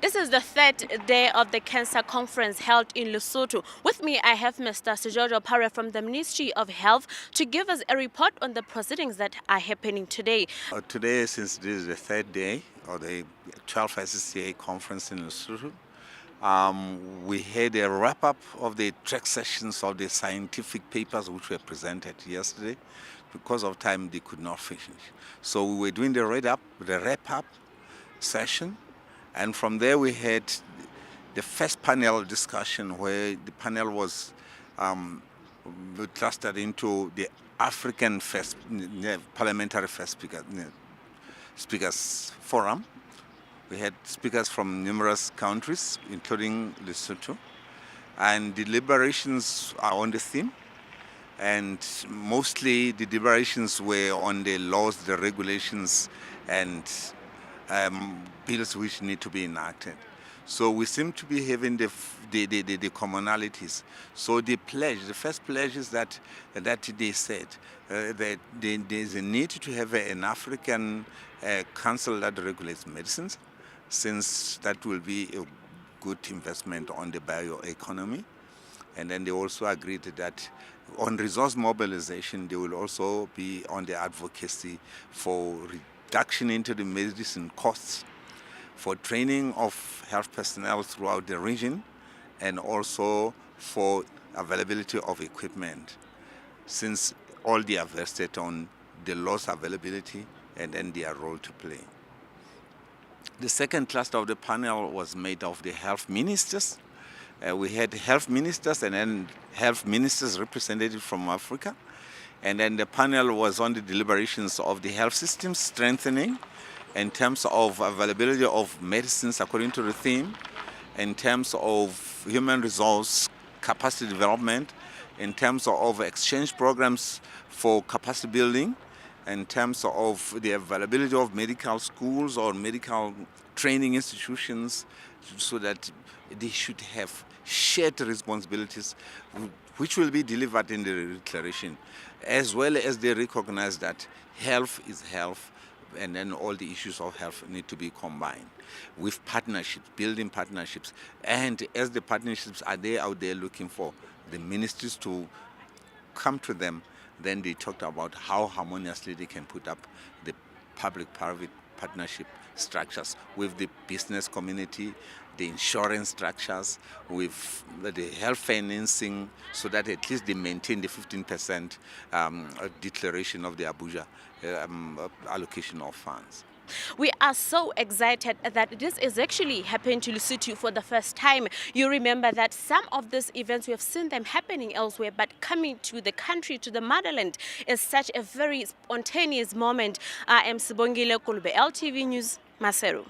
This is the third day of the cancer conference held in Lesotho. With me, I have Mr. Sejojo Pare from the Ministry of Health to give us a report on the proceedings that are happening today. Today, since this is the third day of the 12th SCCA conference in Lesotho, we had a wrap-up of the track sessions of the scientific papers which were presented yesterday. Because of time, they could not finish. So we were doing the wrap-up session, and from there we had the first panel discussion where the panel was clustered into the African Parliamentary First Speakers Forum. We had speakers from numerous countries, including Lesotho, and the deliberations are on the theme. And mostly the deliberations were on the laws, the regulations, and bills which need to be enacted. So we seem to be having the commonalities. So the first pledge is that they said that there's a need to have an African council that regulates medicines, since that will be a good investment on the bioeconomy. And then they also agreed that on resource mobilization, they will also be on the advocacy for reduction into the medicine costs, for training of health personnel throughout the region, and also for availability of equipment, since all they are vested on the loss availability and then their role to play. The second cluster of the panel was made of the health ministers. We had health ministers and then health ministers representative from Africa. And then the panel was on the deliberations of the health system strengthening in terms of availability of medicines according to the theme, in terms of human resource capacity development, in terms of exchange programs for capacity building, in terms of the availability of medical schools or medical training institutions, so that they should have shared responsibilities which will be delivered in the declaration, as well as they recognize that health is health, and then all the issues of health need to be combined with partnerships, building partnerships. And as the partnerships are there out there looking for the ministries to come to them, then they talked about how harmoniously they can put up the public-private partnership structures with the business community, the insurance structures, with the health financing, so that at least they maintain the 15% declaration of the Abuja allocation of funds. We are so excited that this is actually happening to Lesotho for the first time. You remember that some of these events, we have seen them happening elsewhere, but coming to the country, to the motherland, is such a very spontaneous moment. I am Sibongile Kulube, LTV News, Maseru.